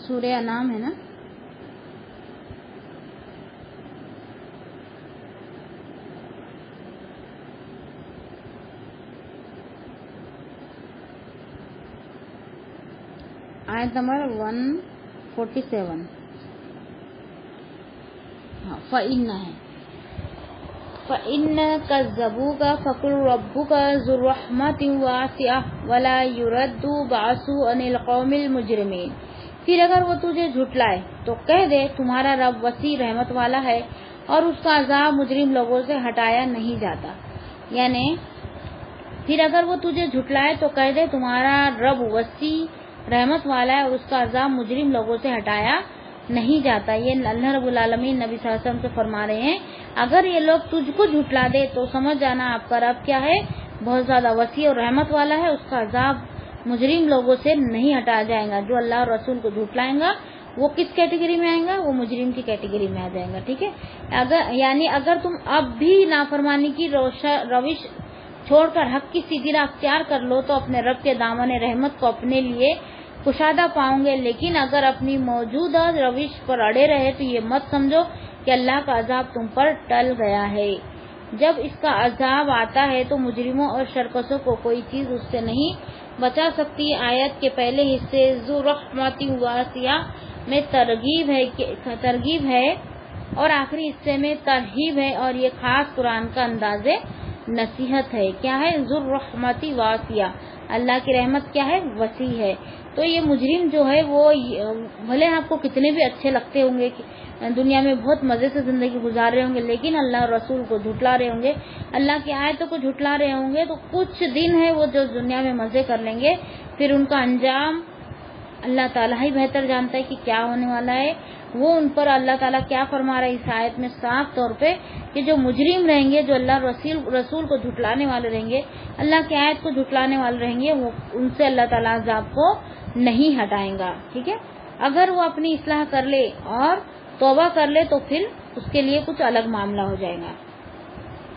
سورہ انعام ہے نا؟ آیت نمبر 147 فَإِنَّ ہے فَإِنَّ كَذَّبُوكَ فَقُلْ رَبُّكَ ذُو الرَّحْمَةِ الْوَاسِعَةِ وَلَا يُرَدُّ بَأْسُهُ عَنِ الْقَوْمِ الْمُجْرِمِينَ۔ پھر اگر وہ تجھے جھٹلائے تو کہہ دے تمہارا رب وسیع رحمت والا ہے اور اس کا عذاب مجرم لوگوں سے ہٹایا نہیں جاتا۔ یعنی پھر اگر وہ تجھے جھٹلائے تو کہہ دے تمہارا رب وسیع رحمت والا ہے اور اس کا عذاب مجرم لوگوں سے ہٹایا نہیں جاتا۔ یہ اللہ رب العالمین نبی صلی اللہ علیہ وسلم سے فرما رہے ہیں اگر یہ لوگ تجھ کو جھٹلا دے تو سمجھ جانا آپ کا رب کیا ہے، بہت زیادہ وسیع اور رحمت والا ہے، اس کا عذاب مجرم لوگوں سے نہیں ہٹایا جائے گا۔ جو اللہ اور رسول کو جھٹلائیں گا وہ کس کیٹیگری میں آئیں گا؟ وہ مجرم کی کیٹیگری میں آ جائیں گا، ٹھیک ہے۔ اگر تم اب بھی نافرمانی کی روش چھوڑ کر حق کی سیدھی راہ اختیار کر لو تو اپنے رب کے دامن رحمت کو اپنے لیے کشادہ پاؤں گے، لیکن اگر اپنی موجودہ روش پر اڑے رہے تو یہ مت سمجھو کہ اللہ کا عذاب تم پر ٹل گیا ہے۔ جب اس کا عذاب آتا ہے تو مجرموں اور شرکسوں کو کوئی چیز اس سے نہیں بچا سکتی۔ آیت کے پہلے حصے ذو رحمت واسعہ میں ترغیب ہے اور آخری حصے میں ترہیب ہے، اور یہ خاص قرآن کا انداز نصیحت ہے۔ کیا ہے؟ ذو رحمت واسعہ، اللہ کی رحمت کیا ہے؟ وسیع ہے۔ تو یہ مجرم جو ہے وہ بھلے آپ کو کتنے بھی اچھے لگتے ہوں گے، دنیا میں بہت مزے سے زندگی گزار رہے ہوں گے، لیکن اللہ اور رسول کو جھٹلا رہے ہوں گے، اللہ کی آیتوں کو جھٹلا رہے ہوں گے، تو کچھ دن ہے وہ جو دنیا میں مزے کر لیں گے، پھر ان کا انجام اللہ تعالیٰ ہی بہتر جانتا ہے کہ کیا ہونے والا ہے۔ وہ ان پر اللہ تعالیٰ کیا فرما رہا ہے اس آیت میں صاف طور پہ کہ جو مجرم رہیں گے، جو اللہ رسول کو جھٹلانے والے رہیں گے، اللہ کی آیت کو جھٹلانے والے رہیں گے، وہ ان سے اللہ تعالیٰ عذاب کو نہیں ہٹائیں گا، ٹھیک ہے۔ اگر وہ اپنی اصلاح کر لے اور توبہ کر لے تو پھر اس کے لیے کچھ الگ معاملہ ہو جائے گا۔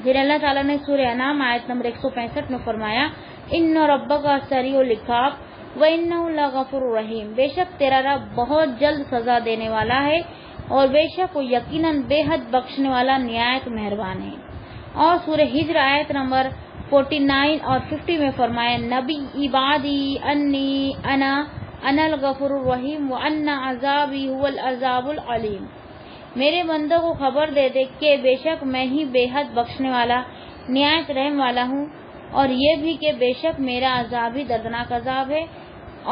پھر اللہ تعالیٰ نے سورہ انعام آیت نمبر 165 میں فرمایا ان ربک سریع العقاب وانہ لغفور رحیم، بے شک تیرا رب بہت جلد سزا دینے والا ہے اور بے شک وہ یقیناً بے حد بخشنے والا نہایت مہربان ہے۔ اور سورہ ہجر آیت نمبر 49 اور 50 میں فرمایا نبی عبادی انی انا الغفور الرحیم وان عذابی هو العذاب العلیم، میرے بندوں کو خبر دے دے کہ بے شک میں ہی بے حد بخشنے والا نہایت رحم والا ہوں، اور یہ بھی کہ بے شک میرا عذاب ہی دردناک عذاب ہے۔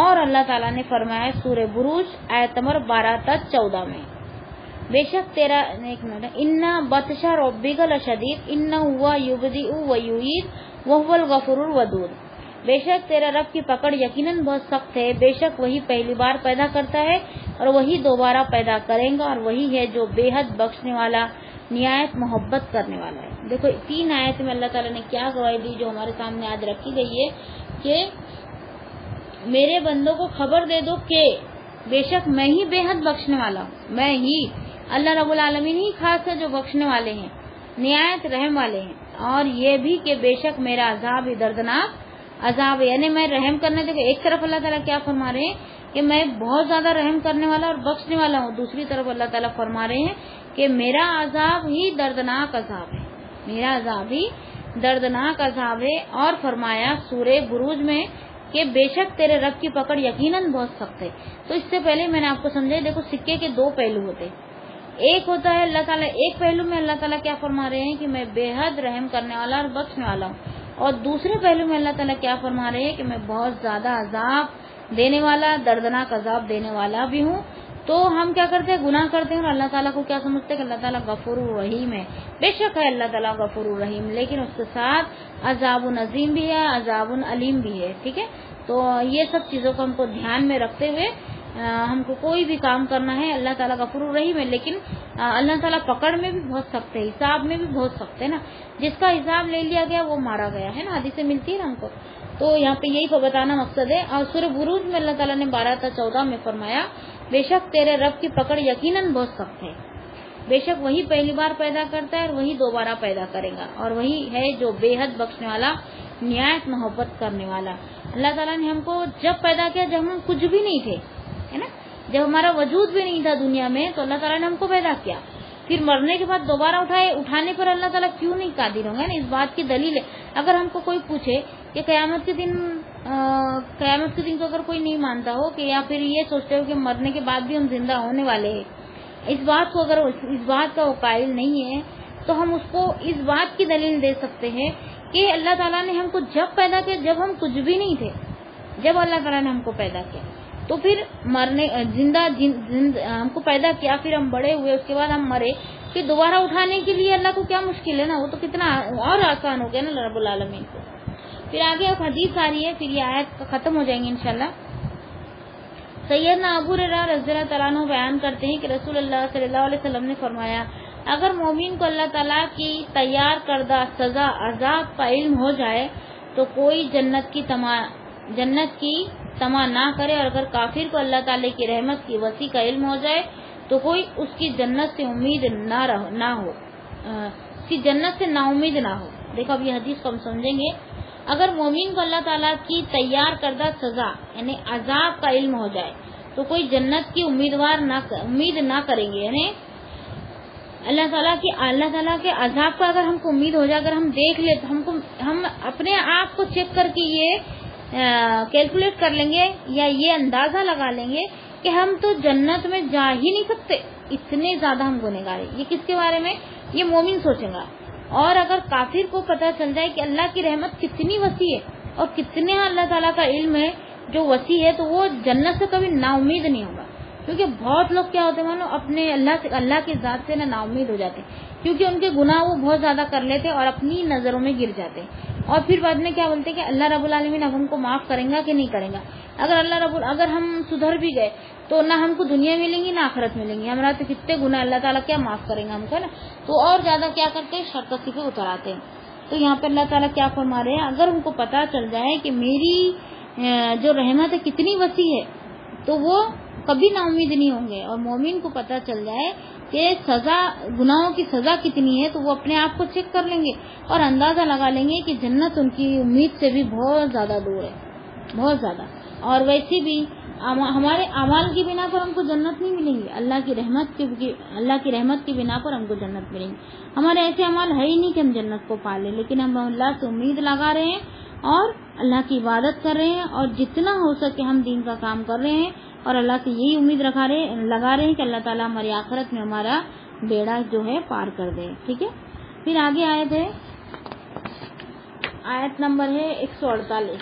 اور اللہ تعالیٰ نے فرمایا سورہ بروج آیت نمبر 12 تا 14 میں بے شک تیرا ان بطش ربک لشدید انہ ہوا یبدئ ویعید وہو الغفور الودود، بے شک تیرا رب کی پکڑ یقیناً بہت سخت ہے، بے شک وہی پہلی بار پیدا کرتا ہے اور وہی دوبارہ پیدا کرے گا، اور وہی ہے جو بے حد بخشنے والا نہایت محبت کرنے والا ہے۔ دیکھو 3 آیت میں اللہ تعالیٰ نے کیا گواہی دی جو ہمارے سامنے آج رکھی گئی ہے کہ میرے بندوں کو خبر دے دو کہ بے شک میں ہی بے حد بخشنے والا ہوں، میں ہی اللہ رب العالمین ہی خاص ہے جو بخشنے والے ہیں، نہایت رحم والے ہیں، اور یہ بھی کہ بے شک میرا عذاب ہی دردناک عذاب ہے۔ یعنی میں رحم کرنے دیکھو ایک طرف اللہ تعالیٰ کیا فرما رہے ہیں کہ میں بہت زیادہ رحم کرنے والا اور بخشنے والا ہوں، دوسری طرف اللہ تعالیٰ فرما رہے ہیں کہ میرا عذاب ہی دردناک عذاب ہے، میرا عذاب ہی دردناک عذاب ہے۔ اور فرمایا سورہ بروج میں کہ بے شک تیرے رب کی پکڑ یقیناً بہت سخت ہے۔ تو اس سے پہلے میں نے آپ کو سمجھایا دیکھو سکے کے 2 پہلو ہوتے، ایک ہوتا ہے اللہ تعالیٰ ایک پہلو میں اللہ تعالیٰ کیا فرما رہے ہیں کہ میں بے حد رحم کرنے والا اور بخشنے والا ہوں، اور دوسرے پہلو میں اللہ تعالیٰ کیا فرما رہے ہیں کہ میں بہت زیادہ عذاب دینے والا، دردناک عذاب دینے والا بھی ہوں۔ تو ہم کیا کرتے ہیں؟ گناہ کرتے ہیں اور اللہ تعالیٰ کو کیا سمجھتے ہیں کہ اللہ تعالیٰ غفور الرحیم ہے، بے شک ہے اللہ تعالیٰ غفور الرحیم، لیکن اس کے ساتھ عذاب عظیم بھی ہے، عذاب علیم بھی ہے، ٹھیک ہے۔ تو یہ سب چیزوں کو ہم کو دھیان میں رکھتے ہوئے ہم کو کوئی بھی کام کرنا ہے۔ اللہ تعالیٰ غفور الرحیم ہے، لیکن اللہ تعالیٰ پکڑ میں بھی بہت سخت ہے، حساب میں بھی بہت سخت ہے نا، جس کا حساب لے لیا گیا وہ مارا گیا ہے نا، حدیث ملتی ہے نا ہم کو۔ تو یہاں پہ یہی کو بتانا مقصد ہے۔ اور سورہ بروج میں اللہ تعالیٰ نے 12 تا 14 میں فرمایا بے شک تیرے رب کی پکڑ یقیناً بہت سخت ہے، بے شک وہی پہلی بار پیدا کرتا ہے اور وہی دوبارہ پیدا کرے گا، اور وہی ہے جو بے حد بخشنے والا نہایت محبت کرنے والا۔ اللہ تعالیٰ نے ہم کو جب پیدا کیا جب ہم کچھ بھی نہیں تھے، ہے نا، جب ہمارا وجود بھی نہیں تھا دنیا میں تو اللہ تعالیٰ نے ہم کو پیدا کیا، پھر مرنے کے بعد دوبارہ اٹھانے پر اللہ تعالیٰ کیوں نہیں قادر ہوں گے نا، اس بات کی دلیل ہے۔ اگر ہم کو کوئی پوچھے کہ قیامت کے دن کو اگر کوئی نہیں مانتا ہو کہ یا پھر یہ سوچتے ہو کہ مرنے کے بعد بھی ہم زندہ ہونے والے ہیں، اس بات کا وہ قائل نہیں ہے، تو ہم اس کو اس بات کی دلیل دے سکتے ہیں کہ اللہ تعالیٰ نے ہم کو جب پیدا کیا، جب ہم کچھ بھی نہیں تھے، جب اللہ تعالیٰ نے ہم کو پیدا کیا، تو پھر ہم کو پیدا کیا، پھر ہم بڑے ہوئے، اس کے بعد ہم مرے، پھر دوبارہ اٹھانے کے لیے اللہ کو کیا مشکل ہے نا، وہ تو کتنا اور آسان ہو گیا نا رب العالمین کو۔ پھر آگے ایک حدیث آ رہی ہے، پھر یہ آیت ختم ہو جائیں گے انشاءاللہ۔ سیدنا ابو ہریرہ رضی اللہ تعالیٰ عنہ بیان کرتے ہیں کہ رسول اللہ صلی اللہ علیہ وسلم نے فرمایا، اگر مومن کو اللہ تعالیٰ کی تیار کردہ سزا عذاب کا علم ہو جائے تو کوئی جنت کی تما نہ کرے، اور اگر کافر کو اللہ تعالیٰ کی رحمت کی وسیع کا علم ہو جائے تو کوئی اس کی جنت سے امید نہ ہو، اس کی جنت سے نا امید نہ ہو۔ دیکھو اب یہ حدیث کو ہم سمجھیں گے۔ اگر مومن کو اللہ تعالیٰ کی تیار کردہ سزا یعنی عذاب کا علم ہو جائے تو کوئی جنت کی امید نہ کریں گے، یعنی اللہ تعالیٰ کے عذاب کا اگر ہم کو امید ہو جائے، اگر ہم دیکھ لیں تو ہم اپنے آپ کو چیک کر کے یہ کیلکولیٹ کر لیں گے یا یہ اندازہ لگا لیں گے کہ ہم تو جنت میں جا ہی نہیں سکتے، اتنے زیادہ ہم گنہگار ہیں۔ یہ کس کے بارے میں؟ یہ مومن سوچیں گا۔ اور اگر کافر کو پتہ چل جائے کہ اللہ کی رحمت کتنی وسیع ہے اور کتنے اللہ تعالیٰ کا علم ہے جو وسیع ہے، تو وہ جنت سے کبھی نا امید نہیں ہوگا، کیونکہ بہت لوگ کیا ہوتے ہیں اپنے اللہ کی ذات سے نا امید ہو جاتے ہیں، کیونکہ ان کے گناہ وہ بہت زیادہ کر لیتے اور اپنی نظروں میں گر جاتے ہیں، اور پھر بعد میں کیا بولتے ہیں کہ اللہ رب العالمین اب ہم کو معاف کریں گا کہ نہیں کریں گا۔ اگر ہم سدھر بھی گئے تو نہ ہم کو دنیا ملیں گی نہ آخرت ملیں گی، ہمارا تو کتنے گناہ اللہ تعالیٰ کیا معاف کریں گا ہم کو نا، تو اور زیادہ کیا کرتے ہیں شرکتی پہ اتر آتے ہیں۔ تو یہاں پہ اللہ تعالیٰ کیا فرما رہے ہیں، اگر ان کو پتا چل جائے کہ میری جو رحمت ہے کتنی وسیع ہے تو وہ کبھی نا امید نہیں ہوں گے، اور مومن کو پتا چل جائے کہ گناہوں کی سزا کتنی ہے تو وہ اپنے آپ کو چیک کر لیں گے اور اندازہ لگا لیں گے کہ جنت ان کی امید سے بھی بہت زیادہ دور ہے، بہت زیادہ۔ اور ویسے بھی ہمارے اعمال کی بنا پر ہم کو جنت نہیں ملیں گی، اللہ کی رحمت کی بنا پر ہم کو جنت ملیں گی۔ ہمارے ایسے اعمال ہے ہی نہیں کہ ہم جنت کو پا لیں، لیکن ہم اللہ سے امید لگا رہے ہیں اور اللہ کی عبادت کر رہے ہیں، اور جتنا ہو سکے ہم دین کا کام کر رہے ہیں، اور اللہ سے یہی امید لگا رہے ہیں کہ اللہ تعالیٰ ہماری آخرت میں ہمارا بیڑا جو ہے پار کر دے۔ ٹھیک ہے، پھر آگے آیت نمبر ہے 148۔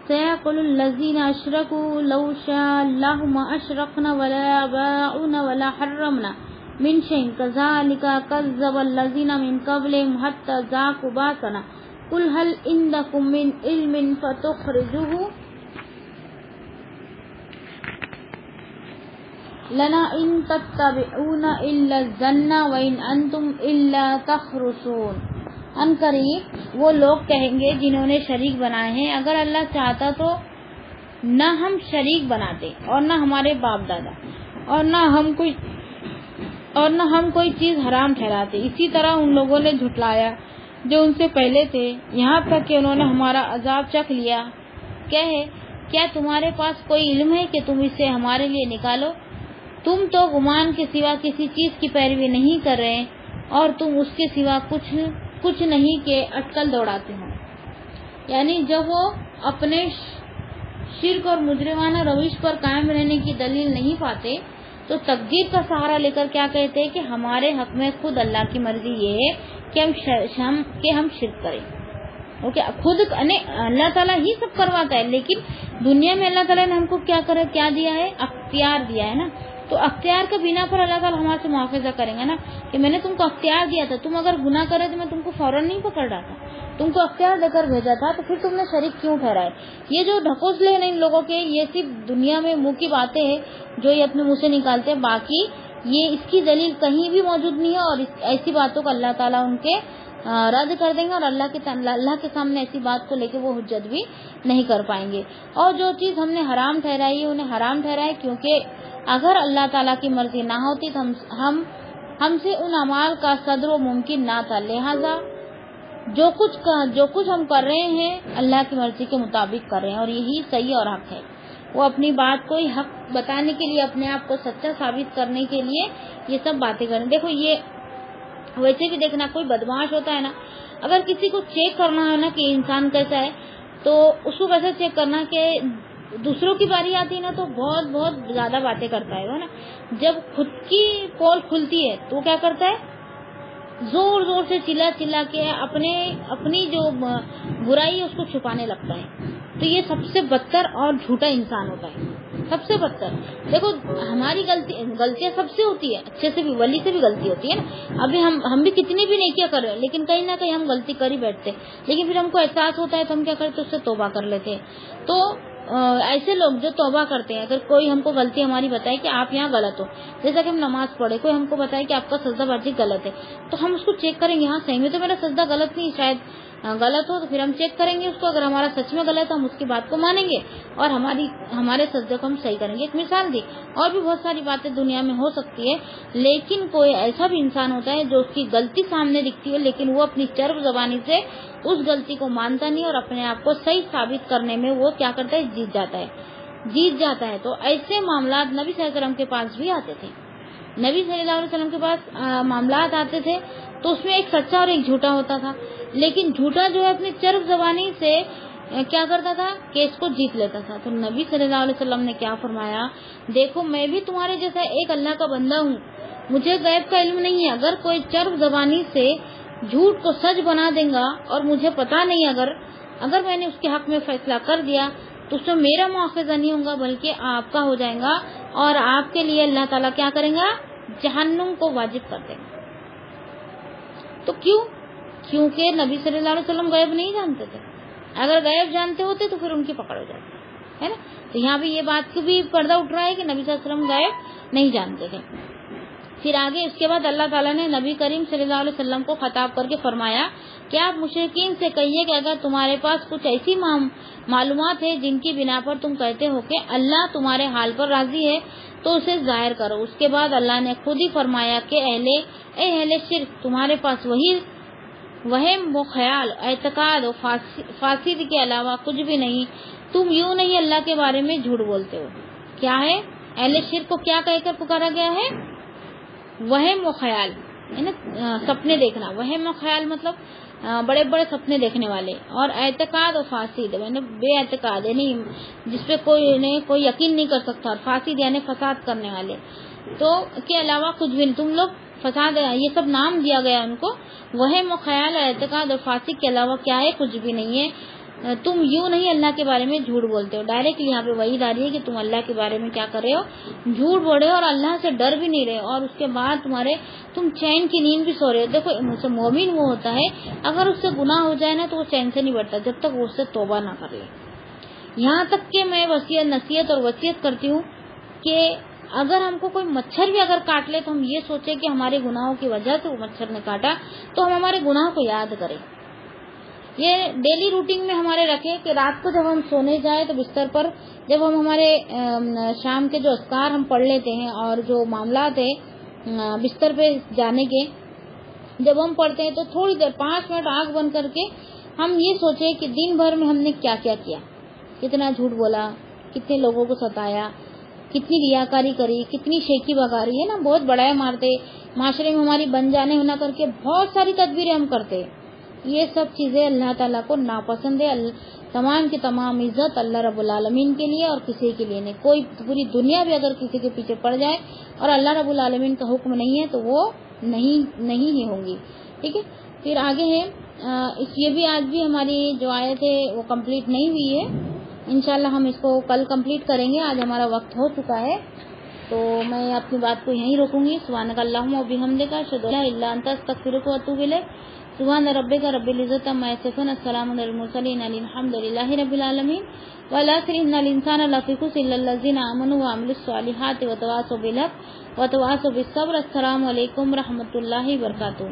سَيَقُولُ الَّذِينَ أَشْرَكُوا لَوْ شَاءَ اللَّهُ مَا أَشْرَكْنَا وَلَا آبَاؤُنَا وَلَا حَرَّمْنَا مِنْ شَيْءٍ كَذَلِكَ كَذَّبَ الَّذِينَ مِنْ قَبْلِهِمْ حَتَّى ذَاقُوا بَأْسَنَا قُلْ هَلْ عِندَكُم مِّنْ عِلْمٍ فَتُخْرِجُوهُ لَنَا إِن تَتَّبِعُونَ إِلَّا الظَّنَّ وَإِنْ أَنْتُمْ إِلَّا تَخْرُصُونَ۔ ان قریب وہ لوگ کہیں گے جنہوں نے شریک بنائے ہیں، اگر اللہ چاہتا تو نہ ہم شریک بناتے اور نہ ہمارے باپ دادا اور نہ ہم کوئی چیز حرام ٹھہراتے، اسی طرح ان لوگوں نے جھٹلایا جو ان سے پہلے تھے، یہاں تک کہ انہوں نے ہمارا عذاب چکھ لیا۔ کیا تمہارے پاس کوئی علم ہے کہ تم اسے ہمارے لیے نکالو؟ تم تو گمان کے سوا کسی چیز کی پیروی نہیں کر رہے اور تم اس کے سوا کچھ نہیں کہ اٹکل دوڑاتے ہو۔ یعنی جب وہ اپنے شرک اور مجرمانہ روش پر قائم رہنے کی دلیل نہیں پاتے تو تقدیر کا سہارا لے کر کیا کہتے ہیں کہ ہمارے حق میں خود اللہ کی مرضی یہ ہے کہ ہم شرک کریں۔ خود اللہ تعالیٰ ہی سب کرواتا ہے، لیکن دنیا میں اللہ تعالیٰ نے ہم کو کیا دیا ہے؟ اختیار دیا ہے نا، تو اختیار کے بنا پر اللہ تعالیٰ ہمارے سے معاوضہ کریں گا نا کہ میں نے تم کو اختیار دیا تھا، تم اگر گناہ کرے تو میں تم کو فوراً نہیں پکڑ رہا تھا، تم کو اختیار دے کر بھیجا تھا، تو پھر تم نے شریک کیوں ٹھہرائے؟ یہ جو ڈھکوسلے ہیں ان لوگوں کے، یہ صرف دنیا میں منہ کی باتیں ہیں جو یہ اپنے منہ سے نکالتے ہیں، باقی یہ اس کی دلیل کہیں بھی موجود نہیں ہے، اور ایسی باتوں کو اللہ تعالیٰ ان کے رد کر دیں گے، اور اللہ کے سامنے ایسی بات کو لے کے وہ حجت بھی نہیں کر پائیں گے۔ اور جو چیز ہم نے حرام ٹھہرائی ہے انہیں حرام ٹھہرائے، کیونکہ اگر اللہ تعالیٰ کی مرضی نہ ہوتی تو ہم سے ان اعمال کا صدر و ممکن نہ تھا، لہذا جو کچھ ہم کر رہے ہیں اللہ کی مرضی کے مطابق کر رہے ہیں، اور یہی صحیح اور حق ہے۔ وہ اپنی بات کو حق بتانے کے لیے، اپنے آپ کو سچا ثابت کرنے کے لیے یہ سب باتیں کریں. دیکھو یہ ویسے بھی دیکھنا، کوئی بدماش ہوتا ہے نا، اگر کسی کو چیک کرنا ہے نا کہ انسان کیسا ہے، تو اس کو کیسے چیک کرنا کہ دوسروں کی باری آتی ہے نا تو بہت بہت زیادہ باتیں کرتا ہے نا. جب خود کی پول کھلتی ہے تو کیا کرتا ہے، زور زور سے چلا چلا کے اپنی جو برائی ہے اس کو چھپانے لگتا ہے. تو یہ سب سے بدتر اور جھوٹا انسان ہوتا ہے، سب سے بدتر. دیکھو ہماری غلطیاں سب سے ہوتی ہے، اچھے سے بھی، ولی سے بھی غلطی ہوتی ہے نا. ابھی ہم بھی کتنی بھی نیکیاں کر رہے ہیں، لیکن کہیں نہ کہیں ہم غلطی کر ہی بیٹھتے، لیکن پھر ہم کو احساس ہوتا ہے تو ہم کیا کرتے، اس سے توبہ کر لیتے. تو ایسے لوگ جو توبہ کرتے ہیں، اگر کوئی ہم کو غلطی ہماری بتائے کہ آپ یہاں غلط ہو، جیسا کہ ہم نماز پڑھے، کوئی ہم کو بتائے کہ آپ کا سجدہ بازی غلط ہے، تو ہم اس کو چیک کریں گے، ہاں صحیح میں تو میرا سجدہ غلط نہیں، شاید غلط ہو، تو پھر ہم چیک کریں گے اس کو. اگر ہمارا سچ میں غلط ہے ہم اس کی بات کو مانیں گے اور ہمارے سجدے کو ہم صحیح کریں گے. ایک مثال دی، اور بھی بہت ساری باتیں دنیا میں ہو سکتی ہے، لیکن کوئی ایسا بھی انسان ہوتا ہے جو اس کی غلطی سامنے دکھتی ہے، لیکن وہ اپنی چرب زبانی سے اس غلطی کو مانتا نہیں اور اپنے آپ کو صحیح ثابت کرنے میں وہ کیا کرتا ہے، جیت جاتا ہے. تو ایسے معاملات نبی صلی اللہ علیہ وسلم کے پاس بھی آتے تھے. نبی صلی اللہ علیہ وسلم کے پاس معاملات آتے تھے تو اس میں ایک سچا اور ایک جھوٹا ہوتا تھا. لیکن جھوٹا جو ہے اپنی چرب زبانی سے کیا کرتا تھا، کیس کو جیت لیتا تھا. تو نبی صلی اللہ علیہ وسلم نے کیا فرمایا، دیکھو میں بھی تمہارے جیسا ایک اللہ کا بندہ ہوں، مجھے غیب کا علم نہیں ہے. اگر کوئی چرب زبانی سے جھوٹ کو سچ بنا دے گا اور مجھے پتا نہیں، اگر میں نے اس کے حق میں فیصلہ کر دیا تو اس میں میرا مواخذہ نہیں ہوگا بلکہ آپ کا ہو جائے گا، اور آپ کے لیے اللہ تعالیٰ کیا کریں گا، جہنم کو واجب کر دیں گا. تو کیونکہ نبی صلی اللہ علیہ وسلم غیب نہیں جانتے تھے. اگر غیب جانتے ہوتے تو پھر ان کی پکڑ ہو جاتی ہے نا. تو یہاں بھی یہ بات کو بھی پردہ اٹھ رہا ہے کہ نبی صلی اللہ علیہ وسلم غیب نہیں جانتے تھے. پھر آگے اس کے بعد اللہ تعالیٰ نے نبی کریم صلی اللہ علیہ وسلم کو خطاب کر کے فرمایا کہ آپ مشرکین سے کہیے کہ اگر تمہارے پاس کچھ ایسی معلومات ہے جن کی بنا پر تم کہتے ہو کہ اللہ تمہارے حال پر راضی ہے تو اسے ظاہر کرو. اس کے بعد اللہ نے خود ہی فرمایا کہ اہل شرک، تمہارے پاس وہم و خیال، اعتقاد و فاسد کے علاوہ کچھ بھی نہیں. تم یوں نہیں اللہ کے بارے میں جھوٹ بولتے ہو. کیا ہے، اہل شرک کو کیا کہہ کر پکارا گیا ہے، وہم و خیال، سپنے دیکھنا. وہم و خیال مطلب بڑے بڑے سپنے دیکھنے والے، اور اعتقاد و فاسد یعنی بے اعتقاد، یعنی جس پہ کوئی یقین نہیں کر سکتا، اور فاسد یعنی فساد کرنے والے. تو کے علاوہ کچھ بھی نہیں. تم لوگ فساد، یہ سب نام دیا گیا ان کو. وہم و خیال، اعتقاد اور فاسد کے علاوہ کیا ہے، کچھ بھی نہیں ہے. تم یوں نہیں اللہ کے بارے میں جھوٹ بولتے ہو. ڈائریکٹلی یہاں پہ وہی آ رہی ہے کہ تم اللہ کے بارے میں کیا کر رہے ہو، جھوٹ بول رہے ہو، اور اللہ سے ڈر بھی نہیں رہے، اور اس کے بعد تم چین کی نیند بھی سو رہے ہو. دیکھو مومن وہ ہوتا ہے اگر اس سے گناہ ہو جائے نا تو وہ چین سے نہیں بیٹھتا جب تک وہ اس سے توبہ نہ کر لے. یہاں تک کہ میں نصیحت اور وصیت کرتی ہوں کہ اگر ہم کو کوئی مچھر بھی اگر کاٹ لے تو ہم یہ سوچیں کہ ہمارے گناہوں کی وجہ سے وہ مچھر نے کاٹا، تو ہم ہمارے گناہ کو یاد کریں. یہ ڈیلی روٹین میں ہمارے رکھیں کہ رات کو جب ہم سونے جائیں تو بستر پر جب ہم ہمارے شام کے جو اذکار ہم پڑھ لیتے ہیں اور جو معاملات ہیں بستر پہ جانے کے جب ہم پڑھتے ہیں تو تھوڑی دیر 5 منٹ آنکھ بند کر کے ہم یہ سوچیں کہ دن بھر میں ہم نے کیا کیا کیا، کتنا جھوٹ بولا، کتنے لوگوں کو ستایا، کتنی ریاکاری کری، کتنی شیخی بگاری ہے نا، بہت بڑا مارتے، معاشرے میں ہماری بن جانے ہونا کر کے بہت ساری تدبیریں ہم کرتے. یہ سب چیزیں اللہ تعالیٰ کو ناپسند ہے. تمام کی تمام عزت اللہ رب العالمین کے لیے اور کسی کے لیے نہیں. کوئی پوری دنیا بھی اگر کسی کے پیچھے پڑ جائے اور اللہ رب العالمین کا حکم نہیں ہے تو وہ نہیں ہی ہوں گی. ٹھیک ہے. پھر آگے ہے یہ بھی آج بھی ہماری جو آیت ہے وہ کمپلیٹ نہیں ہوئی ہے. انشاءاللہ ہم اس کو کل کمپلیٹ کریں گے. آج ہمارا وقت ہو چکا ہے تو میں اپنی بات کو یہیں روکوں گی. سبحانک اللہم و بحمدک، اشہد ان لا الہ الا انت، استغفرک و اتوب الیک. سبحان ربک رب العزت عما یصفون، السلام علی المرسلین، الحمد للہ رب العالمین. والآخر ان الانسان لفی خسر الا الذین آمنوا وعملوا الصالحات وتواصوا بالحق وتواصوا بالصبر. السلام علیکم ورحمۃ اللہ وبرکاتہ.